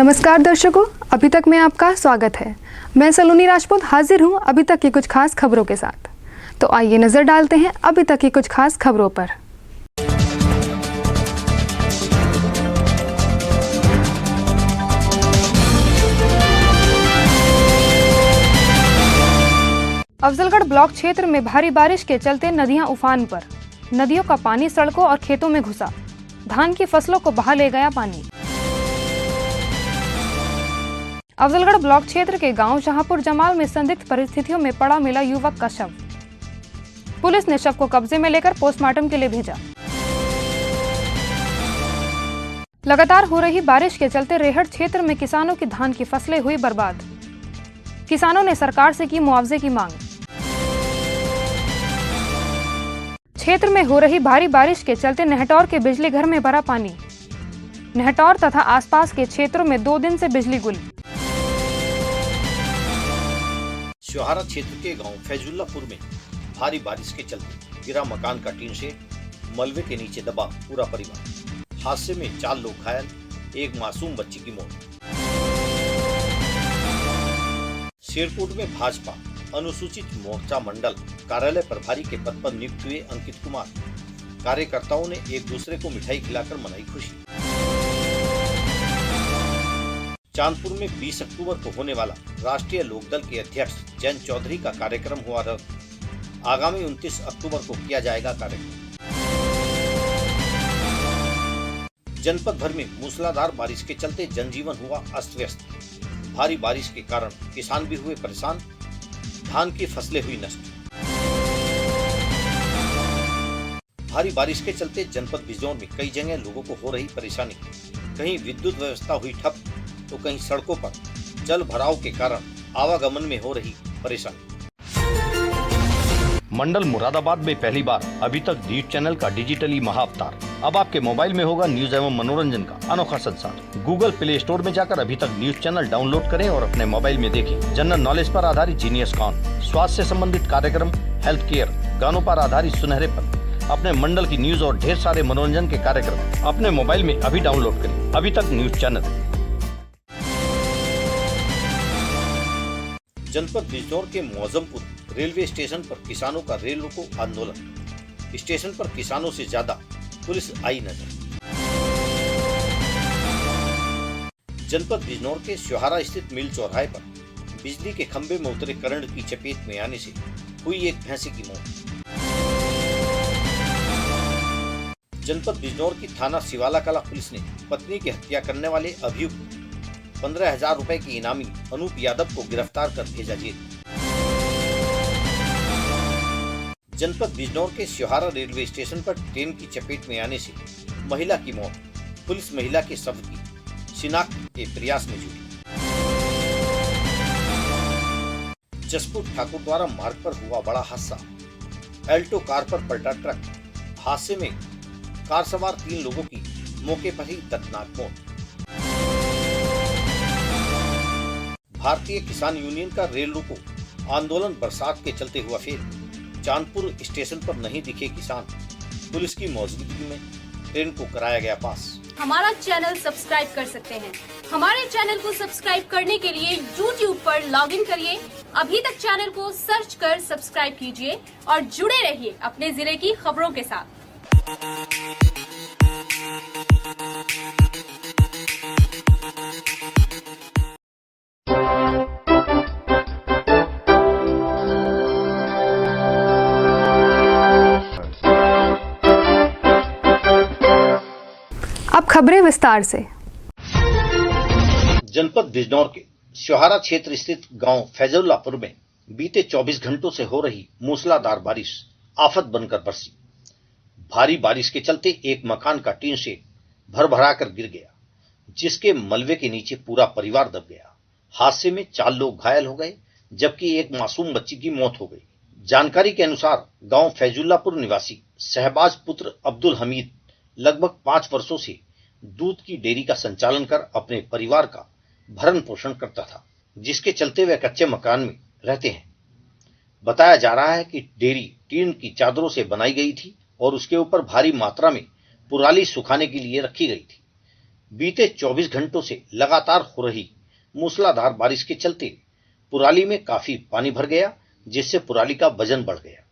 नमस्कार दर्शकों, अभी तक में आपका स्वागत है। मैं सलोनी राजपूत हाजिर हूं अभी तक की कुछ खास खबरों के साथ। तो आइए नजर डालते हैं अभी तक की कुछ खास खबरों पर। अफजलगढ़ ब्लॉक क्षेत्र में भारी बारिश के चलते नदियां उफान पर। नदियों का पानी सड़कों और खेतों में घुसा। धान की फसलों को बहा ले गया पानी। अफजलगढ़ ब्लॉक क्षेत्र के गांव शाहपुर जमाल में संदिग्ध परिस्थितियों में पड़ा मिला युवक का शव। पुलिस ने शव को कब्जे में लेकर पोस्टमार्टम के लिए भेजा। लगातार हो रही बारिश के चलते रेहड़ क्षेत्र में किसानों की धान की फसलें हुई बर्बाद। किसानों ने सरकार से की मुआवजे की मांग। क्षेत्र में हो रही भारी बारिश के चलते नेहटौर के बिजली घर में भरा पानी। नेहटौर तथा आसपास के क्षेत्रों में 2 दिन से बिजली गुल। श्योहारा क्षेत्र के गांव फैजुल्लापुर में भारी बारिश के चलते गिरा मकान का टीन शेड, मलबे के नीचे दबा पूरा परिवार। हादसे में 4 लोग घायल, एक मासूम बच्ची की मौत। शेरपुर में भाजपा अनुसूचित मोर्चा मंडल कार्यालय प्रभारी के पद पर नियुक्त हुए अंकित कुमार। कार्यकर्ताओं ने एक दूसरे को मिठाई खिलाकर मनाई खुशी। चांदपुर में 20 अक्टूबर को होने वाला राष्ट्रीय लोकदल के अध्यक्ष जयंत चौधरी का कार्यक्रम हुआ रद्द। आगामी 29 अक्टूबर को किया जाएगा कार्यक्रम। जनपद भर में मूसलाधार बारिश के चलते जनजीवन हुआ अस्त व्यस्त। भारी बारिश के कारण किसान भी हुए परेशान, धान की फसलें हुई नष्ट। भारी बारिश के चलते जनपद बिजनौर में कई जगह लोगों को हो रही परेशानी। कहीं विद्युत व्यवस्था हुई ठप तो कहीं सड़कों पर जल भराव के कारण आवागमन में हो रही परेशानी। मंडल मुरादाबाद में पहली बार अभी तक न्यूज चैनल का डिजिटली महाअवतार। अब आपके मोबाइल में होगा न्यूज एवं मनोरंजन का अनोखा संसार। गूगल प्ले स्टोर में जाकर अभी तक न्यूज चैनल डाउनलोड करें और अपने मोबाइल में देखें। जनरल नॉलेज पर आधारित जीनियस कॉन, स्वास्थ्य से संबंधित कार्यक्रम, हेल्थ केयर, गानों पर आधारित सुनहरे पल, अपने मंडल की न्यूज और ढेर सारे मनोरंजन के कार्यक्रम अपने मोबाइल में अभी डाउनलोड करें। अभी तक न्यूज चैनल। जनपद बिजनौर के मौजमपुर रेलवे स्टेशन पर किसानों का रेल रोको आंदोलन। स्टेशन पर किसानों से ज्यादा पुलिस आई नजर। जनपद बिजनौर के श्योहारा स्थित मिल चौराहे पर बिजली के खंभे में उतरे करंट की चपेट में आने से हुई एक भैंसे की मौत। जनपद बिजनौर की थाना सिवाला कला पुलिस ने पत्नी की हत्या करने वाले अभियुक्त 15,000 रुपए की इनामी अनूप यादव को गिरफ्तार कर भेजा जेल। जनपद बिजनौर के श्योहारा रेलवे स्टेशन पर ट्रेन की चपेट में आने से महिला की मौत। पुलिस महिला के शव की शिनाख्त के प्रयास में जुटी। जसपुर ठाकुर द्वारा मार्ग पर हुआ बड़ा हादसा। एल्टो कार पर पलटा ट्रक। हादसे में कार सवार 3 लोगों की मौके पर ही दर्दनाक मौत। भारतीय किसान यूनियन का रेल रोको आंदोलन बरसात के चलते हुआ फेल। चांदपुर स्टेशन पर नहीं दिखे किसान। पुलिस की मौजूदगी में ट्रेन को कराया गया पास। हमारा चैनल सब्सक्राइब कर सकते हैं। हमारे चैनल को सब्सक्राइब करने के लिए YouTube पर लॉगिन करिए। अभी तक चैनल को सर्च कर सब्सक्राइब कीजिए और जुड़े रहिए अपने जिले की खबरों के साथ। अब खबरें विस्तार से। जनपद बिजनौर के श्योहारा क्षेत्र स्थित गांव फैजुल्लापुर में बीते 24 घंटों से हो रही मूसलाधार बारिश आफत बनकर बरसी। भारी बारिश के चलते एक मकान का टीन शेड भर कर गिर गया, जिसके मलबे के नीचे पूरा परिवार दब गया। हादसे में 4 लोग घायल हो गए, जबकि एक मासूम बच्ची की मौत हो गई। जानकारी के अनुसार गांव फैजुल्लापुर निवासी शहबाज पुत्र अब्दुल हमीद लगभग 5 वर्षों से दूध की डेयरी का संचालन कर अपने परिवार का भरण पोषण करता था, जिसके चलते वे कच्चे मकान में रहते हैं। बताया जा रहा है कि डेयरी टीन की चादरों से बनाई गई थी और उसके ऊपर भारी मात्रा में पुराली सुखाने के लिए रखी गई थी। बीते 24 घंटों से लगातार हो रही मूसलाधार बारिश के चलते पुराली में काफी पानी भर गया, जिससे पुराली का वजन बढ़ गया।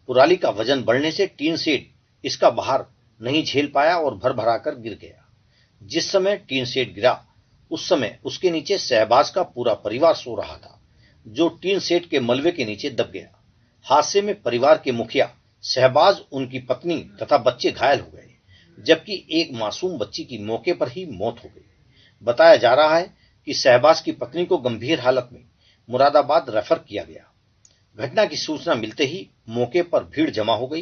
पुराली का वजन बढ़ने से टीन शेड इसका भार नहीं झेल पाया और भर भराकर गिर गया। जिस समय टीन शेड गिरा उस समय उसके नीचे शहबाज का पूरा परिवार सो रहा था, जो टीन शेड के मलबे के नीचे दब गया। हादसे में परिवार के मुखिया शहबाज, उनकी पत्नी तथा बच्चे घायल हो गए, जबकि एक मासूम बच्ची की मौके पर ही मौत हो गई। बताया जा रहा है कि शहबाज की पत्नी को गंभीर हालत में मुरादाबाद रेफर किया गया। घटना की सूचना मिलते ही मौके पर भीड़ जमा हो गई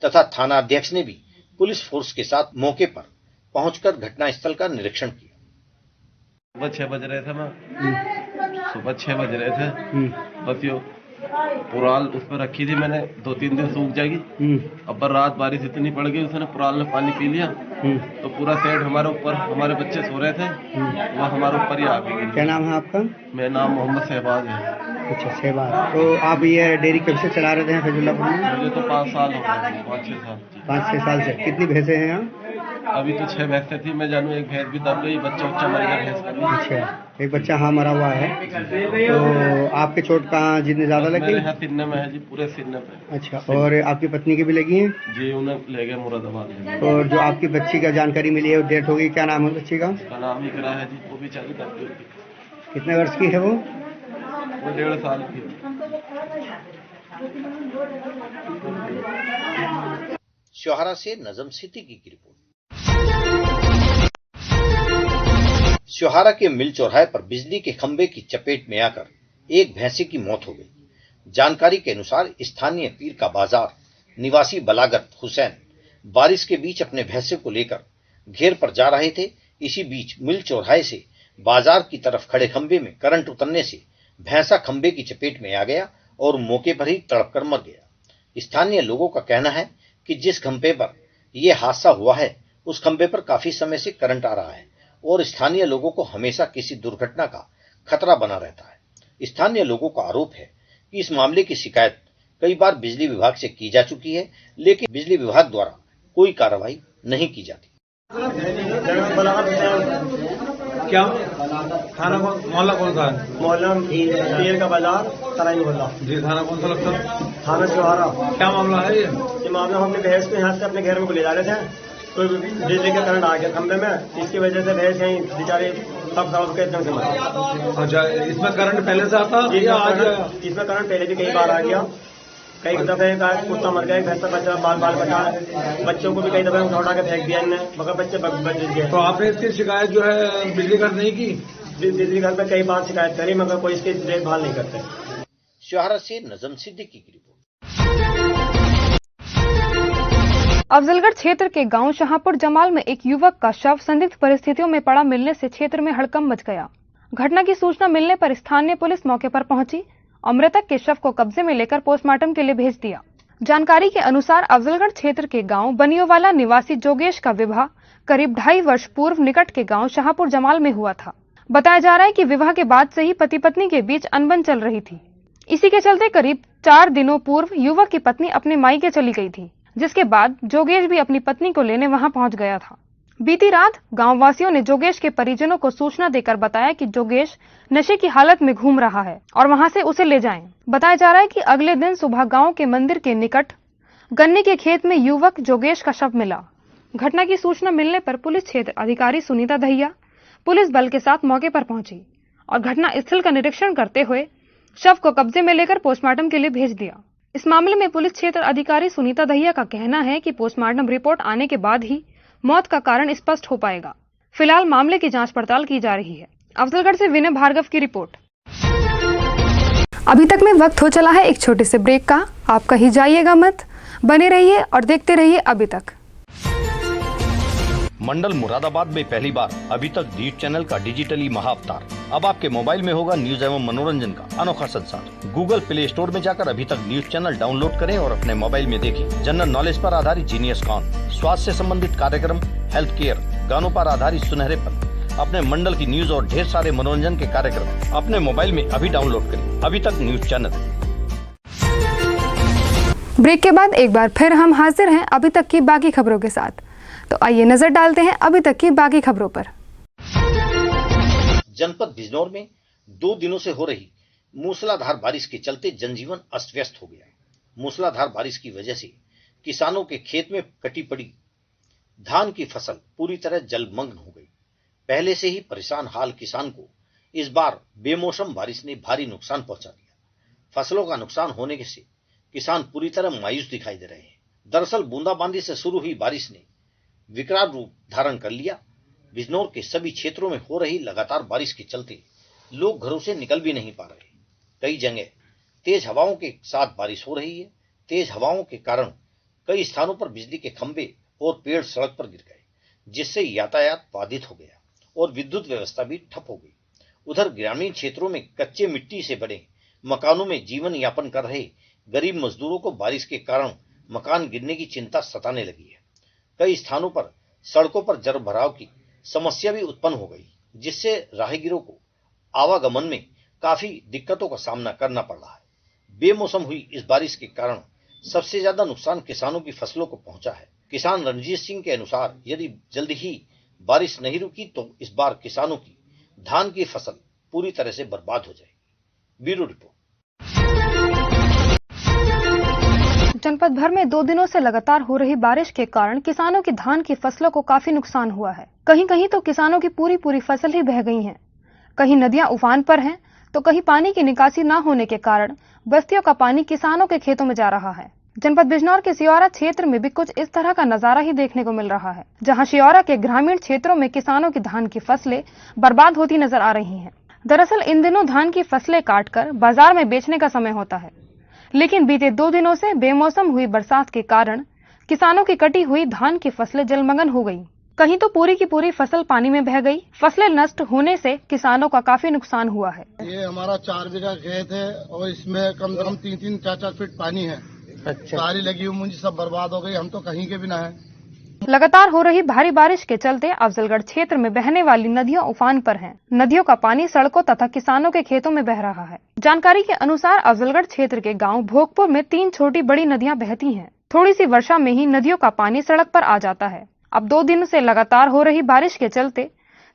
तथा थाना अध्यक्ष ने भी पुलिस फोर्स के साथ मौके पर पहुंचकर घटनास्थल का निरीक्षण किया। सुबह 6 बज रहे थे, सुबह 6 बज रहे थे, बस यो पुराल उस पर रखी थी मैंने, 2-3 दिन सूख जाएगी। अब रात बारिश इतनी पड़ गई, उसने पुराल में पानी पी लिया तो पूरा सेट हमारे ऊपर, हमारे बच्चे सो रहे थे, वह हमारे ऊपर ही आ गई। क्या नाम है आपका? मेरा नाम मोहम्मद शहबाज है। अच्छा, शहबाज। तो आप ये डेयरी कब से चला रहे थे फैजुल्लापुर में? मुझे तो 5 साल हो गए, 5-6 साल। 5-6 साल से। कितनी भैंसें हैं यहाँ? अभी तो 6 भैंसें थी, मैं जानू एक भैंस भी दब गई, बच्चा मर गया भैंस का। अच्छा, एक बच्चा हाँ मरा हुआ है। तो आपके चोट कहाँ जितने ज्यादा लगी? मेरे यहाँ सीने में है जी, पूरे सीने पे। अच्छा, और आपकी पत्नी की भी लगी है जी? उन्हें ले गए मुरादाबाद। और जो आपकी बच्ची का जानकारी मिली है, डेथ हो गई, क्या नाम है बच्ची का? उसका नाम इकरा है जी, वो भी चालू कर दी। कितने वर्ष की है वो? 1.5 साल की। श्योहारा से नजम सिद्दीकी की रिपोर्ट। श्योहारा के मिल चौराहे पर बिजली के खंभे की चपेट में आकर एक भैंसे की मौत हो गई। जानकारी के अनुसार स्थानीय पीर का बाजार निवासी बलागत हुसैन बारिश के बीच अपने भैंसे को लेकर घेर पर जा रहे थे। इसी बीच मिल चौराहे से बाजार की तरफ खड़े खंभे में करंट उतरने से भैंसा खंभे की चपेट में आ गया और मौके पर ही तड़पकर मर गया। स्थानीय लोगों का कहना है कि जिस खंभे पर यह हादसा हुआ है उस खंभे पर काफी समय से करंट आ रहा है और स्थानीय लोगों को हमेशा किसी दुर्घटना का खतरा बना रहता है। स्थानीय लोगों का आरोप है कि इस मामले की शिकायत कई बार बिजली विभाग से की जा चुकी है, लेकिन बिजली विभाग द्वारा कोई कार्रवाई नहीं की जाती। क्या थाना मोहल्ला कौन सा है? मोहल्ला पीर का बाजार तराई मोहल्ला जी। थाना कौन सा लगता है? थाना श्योहारा। क्या मामला है ये मामला, हम अपने भैंस को यहाँ से अपने घर में ले जा रहे थे, तो बिजली का करंट आ गया खंभे में। इसकी वजह से भैंस यहीं बेचारे सब के एकदम से मरा। अच्छा, इसमें करंट पहले से आता? इसमें करंट पहले भी कई बार आ गया, कई दफे कुत्ता मर गया, भैंस का बच्चा बाल बचा, बच्चों को भी कई दफे उठा के फेंक दिया इनने, मगर बच्चे बच गए। तो आपने इसकी शिकायत जो है बिजली घर नहीं की? बिजली घर पर कई बार शिकायत करी, मगर कोई इसकी देखभाल नहीं करते। श्योहारा से नजम सिद्दीकी की रिपोर्ट। अफजलगढ़ क्षेत्र के गांव शाहपुर जमाल में एक युवक का शव संदिग्ध परिस्थितियों में पड़ा मिलने से क्षेत्र में हड़कंप मच गया। घटना की सूचना मिलने पर स्थानीय पुलिस मौके पर पहुंची और मृतक के शव को कब्जे में लेकर पोस्टमार्टम के लिए भेज दिया। जानकारी के अनुसार अफजलगढ़ क्षेत्र के गांव बनियोवाला निवासी जोगेश का विवाह करीब 2.5 वर्ष पूर्व निकट के गांव शाहपुर जमाल में हुआ था। बताया जा रहा है कि विवाह के बाद से ही पति पत्नी के बीच अनबन चल रही थी। इसी के चलते करीब 4 दिनों पूर्व युवक की पत्नी अपने मायके चली गई थी, जिसके बाद जोगेश भी अपनी पत्नी को लेने वहां पहुंच गया था। बीती रात गांव वासियों ने जोगेश के परिजनों को सूचना देकर बताया कि जोगेश नशे की हालत में घूम रहा है और वहां से उसे ले जाएं। बताया जा रहा है कि अगले दिन सुबह गांव के मंदिर के निकट गन्ने के खेत में युवक जोगेश का शव मिला। घटना की सूचना मिलने पर पुलिस क्षेत्र अधिकारी सुनीता दहिया पुलिस बल के साथ मौके पर पहुंची और घटना स्थल का निरीक्षण करते हुए शव को कब्जे में लेकर पोस्टमार्टम के लिए भेज दिया। इस मामले में पुलिस क्षेत्र अधिकारी सुनीता दहिया का कहना है कि पोस्टमार्टम रिपोर्ट आने के बाद ही मौत का कारण स्पष्ट हो पाएगा। फिलहाल मामले की जांच पड़ताल की जा रही है। अफजलगढ़ से विनय भार्गव की रिपोर्ट। अभी तक में वक्त हो चला है एक छोटे से ब्रेक का। आप कहीं जाइएगा मत, बने रहिए और देखते रहिए अभी तक। मंडल मुरादाबाद में पहली बार अभी तक न्यूज चैनल का डिजिटली महाअवतार। अब आपके मोबाइल में होगा न्यूज एवं मनोरंजन का अनोखा संसार। गूगल प्ले स्टोर में जाकर अभी तक न्यूज चैनल डाउनलोड करें और अपने मोबाइल में देखें। जनरल नॉलेज पर आधारित जीनियस कॉन, स्वास्थ्य से संबंधित कार्यक्रम, हेल्थ केयर, गानों पर आधारित सुनहरेपन, अपने मंडल की न्यूज और ढेर सारे मनोरंजन के कार्यक्रम अपने मोबाइल में अभी डाउनलोड करें। अभी तक न्यूज चैनल। ब्रेक के बाद एक बार फिर हम हाजिर हैं अभी तक की बाकी खबरों के साथ। तो आइए नजर डालते हैं अभी तक की बाकी खबरों पर। जनपद बिजनौर में 2 दिनों से हो रही मूसलाधार बारिश के चलते जनजीवन अस्त व्यस्त हो गया है। मूसलाधार बारिश की वजह से किसानों के खेत में कटी पड़ी धान की फसल पूरी तरह जलमग्न हो गई। पहले से ही परेशान हाल किसान को इस बार बेमौसम बारिश ने भारी नुकसान पहुंचा दिया। फसलों का नुकसान होने से किसान पूरी तरह मायूस दिखाई दे रहे हैं। दरअसल बूंदाबांदी से शुरू हुई बारिश ने विकराल रूप धारण कर लिया। बिजनौर के सभी क्षेत्रों में हो रही लगातार बारिश के चलते लोग घरों से निकल भी नहीं पा रहे। कई जगह तेज हवाओं के साथ बारिश हो रही है। तेज हवाओं के कारण कई स्थानों पर बिजली के खंभे और पेड़ सड़क पर गिर गए, जिससे यातायात बाधित हो गया और विद्युत व्यवस्था भी ठप हो गई। उधर ग्रामीण क्षेत्रों में कच्चे मिट्टी से बने मकानों में जीवन यापन कर रहे गरीब मजदूरों को बारिश के कारण मकान गिरने की चिंता सताने लगी है। कई स्थानों पर सड़कों पर जलभराव की समस्या भी उत्पन्न हो गई, जिससे राहगीरों को आवागमन में काफी दिक्कतों का सामना करना पड़ रहा है। बेमौसम हुई इस बारिश के कारण सबसे ज्यादा नुकसान किसानों की फसलों को पहुंचा है। किसान रणजीत सिंह के अनुसार यदि जल्द ही बारिश नहीं रुकी तो इस बार किसानों की धान की फसल पूरी तरह से बर्बाद हो जाएगी। Bureau report. जनपद भर में 2 दिनों से लगातार हो रही बारिश के कारण किसानों की धान की फसलों को काफी नुकसान हुआ है। कहीं कहीं तो किसानों की पूरी फसल ही बह गई हैं। कहीं नदियां उफान पर हैं, तो कहीं पानी की निकासी न होने के कारण बस्तियों का पानी किसानों के खेतों में जा रहा है। जनपद बिजनौर के शियौरा क्षेत्र में भी कुछ इस तरह का नजारा ही देखने को मिल रहा है, जहां शियौरा के ग्रामीण क्षेत्रों में किसानों की धान की फसलें बर्बाद होती नजर आ रही हैं। दरअसल इन दिनों धान की फसलें काटकर बाजार में बेचने का समय होता है, लेकिन बीते 2 दिनों से बेमौसम हुई बरसात के कारण किसानों की कटी हुई धान की फसलें जलमग्न हो गई। कहीं तो पूरी की पूरी फसल पानी में बह गई। फसलें नष्ट होने से किसानों का काफी नुकसान हुआ है। ये हमारा 4 बीघा खेत है और इसमें कम से कम 3-3, 4-4 फीट पानी है। अच्छा। सारी लगी हुई मुंजी सब बर्बाद हो गई। हम तो कहीं के भी ना है। लगातार हो रही भारी बारिश के चलते अफजलगढ़ क्षेत्र में बहने वाली नदियां उफान पर हैं। नदियों का पानी सड़कों तथा किसानों के खेतों में बह रहा है। जानकारी के अनुसार अफजलगढ़ क्षेत्र के गांव भोगपुर में 3 छोटी बड़ी नदियां बहती हैं। थोड़ी सी वर्षा में ही नदियों का पानी सड़क पर आ जाता है। अब 2 दिन से लगातार हो रही बारिश के चलते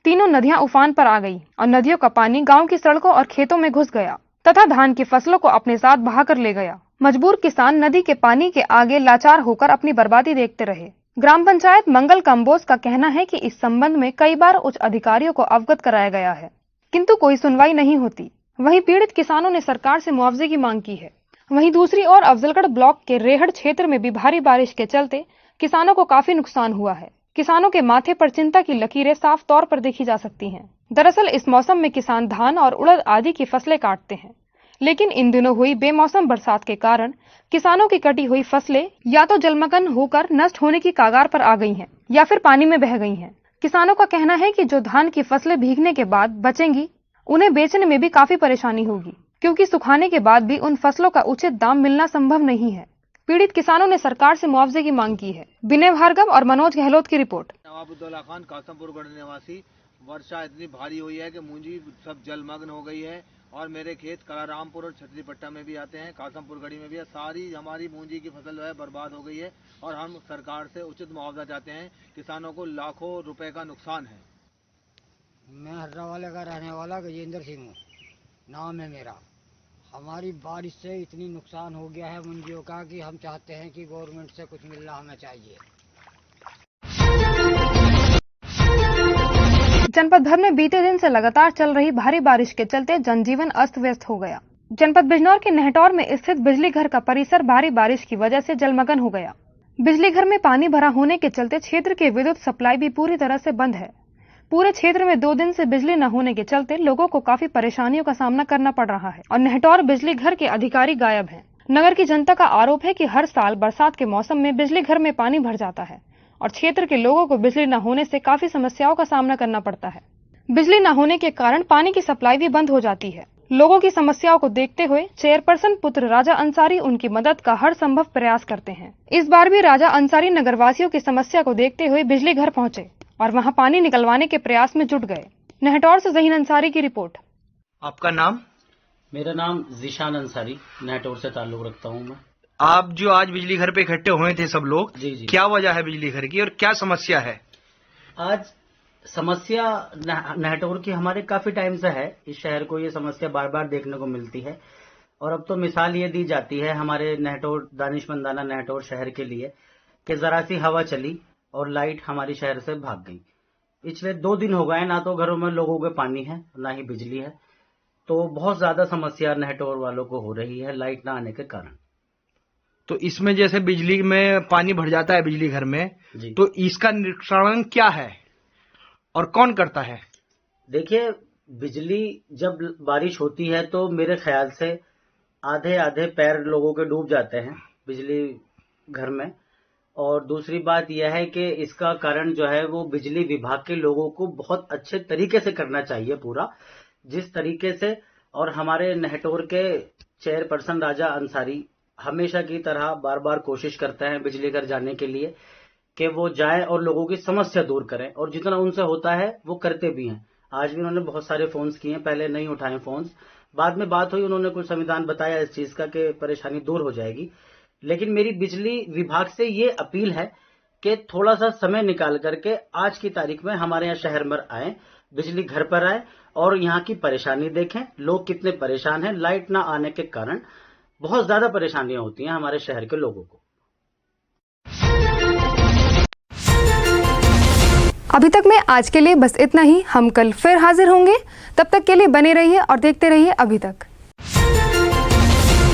तीनों नदियां उफान पर आ गई और नदियों का पानी गाँव की सड़कों और खेतों में घुस गया तथा धान की फसलों को अपने साथ बहाकर ले गया। मजबूर किसान नदी के पानी के आगे लाचार होकर अपनी बर्बादी देखते रहे। ग्राम पंचायत मंगल कंबोज का कहना है कि इस संबंध में कई बार उच्च अधिकारियों को अवगत कराया गया है, किंतु कोई सुनवाई नहीं होती। वहीं पीड़ित किसानों ने सरकार से मुआवजे की मांग की है। वहीं दूसरी ओर अफजलगढ़ ब्लॉक के रेहड़ क्षेत्र में भी भारी बारिश के चलते किसानों को काफी नुकसान हुआ है। किसानों के माथे पर चिंता की लकीरें साफ तौर पर देखी जा सकती हैं। दरअसल इस मौसम में किसान धान और उड़द आदि की फसलें काटते हैं, लेकिन इन दिनों हुई बेमौसम बरसात के कारण किसानों की कटी हुई फसलें या तो जलमग्न होकर नष्ट होने की कगार पर आ गई हैं या फिर पानी में बह गई हैं। किसानों का कहना है कि जो धान की फसलें भीगने के बाद बचेंगी, उन्हें बेचने में भी काफी परेशानी होगी, क्योंकि सुखाने के बाद भी उन फसलों का उचित दाम मिलना संभव नहीं है। पीड़ित किसानों ने सरकार से मुआवजे की मांग की है। विनय भार्गव और मनोज गहलोत की रिपोर्ट। नवाबुद्दौला खान, कासमपुर गढ़ निवासी। वर्षा इतनी भारी हुई है कि मूंजी सब जलमग्न हो गई है और मेरे खेत कलारामपुर और छतरीपट्टा में भी आते हैं, कासमपुर गढ़ी में भी है। सारी हमारी मूंजी की फसल जो है बर्बाद हो गई है और हम सरकार से उचित मुआवजा चाहते हैं। किसानों को लाखों रुपए का नुकसान है। मैं हर्रावाले का रहने वाला गजेंद्र सिंह हूँ, नाम है मेरा। हमारी बारिश से इतनी नुकसान हो गया है मूंजियों का कि हम चाहते हैं कि गवर्नमेंट से कुछ मिलना हमें चाहिए। जनपद भर में बीते दिन से लगातार चल रही भारी बारिश के चलते जनजीवन अस्त व्यस्त हो गया। जनपद बिजनौर के नेहटौर में स्थित बिजली घर का परिसर भारी बारिश की वजह से जलमग्न हो गया। बिजली घर में पानी भरा होने के चलते क्षेत्र की विद्युत सप्लाई भी पूरी तरह से बंद है। पूरे क्षेत्र में 2 दिन से बिजली न होने के चलते लोगों को काफी परेशानियों का सामना करना पड़ रहा है और नेहटौर बिजली घर के अधिकारी गायब हैं। नगर की जनता का आरोप है कि हर साल बरसात के मौसम में बिजली घर में पानी भर जाता है और क्षेत्र के लोगों को बिजली न होने से काफी समस्याओं का सामना करना पड़ता है। बिजली न होने के कारण पानी की सप्लाई भी बंद हो जाती है। लोगों की समस्याओं को देखते हुए चेयरपर्सन पुत्र राजा अंसारी उनकी मदद का हर संभव प्रयास करते हैं। इस बार भी राजा अंसारी नगरवासियों की समस्या को देखते हुए बिजली घर पहुंचे और वहां पानी निकलवाने के प्रयास में जुट गए। नेहटौर से ज़हीन अंसारी की रिपोर्ट। आपका नाम? मेरा नाम जिशान अंसारी, नेहटौर से ताल्लुक रखता हूं मैं। आप जो आज बिजली घर पे इकट्ठे हुए थे सब लोग, जी, क्या वजह है बिजली घर की और क्या समस्या है? आज समस्या नहटोर की हमारे काफी टाइम से है। इस शहर को ये समस्या बार बार देखने को मिलती है और अब तो मिसाल ये दी जाती है हमारे नहटोर दानिशमंदाना नहटोर शहर के लिए कि जरा सी हवा चली और लाइट हमारी शहर से भाग गई। पिछले 2 दिन हो गए ना तो घरों में लोगों के पानी है ना ही बिजली है, तो बहुत ज्यादा समस्या नहटोर वालों को हो रही है लाइट ना आने के कारण। तो इसमें जैसे बिजली में पानी भर जाता है बिजली घर में, तो इसका निष्कारण क्या है और कौन करता है? देखिए, बिजली जब बारिश होती है तो मेरे ख्याल से आधे आधे पैर लोगों के डूब जाते हैं बिजली घर में। और दूसरी बात यह है कि इसका कारण जो है वो बिजली विभाग के लोगों को बहुत अच्छे तरीके से करना चाहिए पूरा, जिस तरीके से। और हमारे नहटोर के चेयरपर्सन राजा अंसारी हमेशा की तरह बार बार कोशिश करते हैं बिजली घर जाने के लिए कि वो जाएं और लोगों की समस्या दूर करें, और जितना उनसे होता है वो करते भी हैं। आज भी उन्होंने बहुत सारे फोन्स किए, पहले नहीं उठाए फोन्स, बाद में बात हुई, उन्होंने कुछ संविधान बताया इस चीज का कि परेशानी दूर हो जाएगी। लेकिन मेरी बिजली विभाग से ये अपील है कि थोड़ा सा समय निकाल करके आज की तारीख में हमारे यहाँ शहर में आए, बिजली घर पर आए और यहाँ की परेशानी देखें, लोग कितने परेशान हैं। लाइट ना आने के कारण बहुत ज्यादा परेशानियां होती हैं हमारे शहर के लोगों को। अभी तक में आज के लिए बस इतना ही। हम कल फिर हाजिर होंगे, तब तक के लिए बने रहिए और देखते रहिए अभी तक।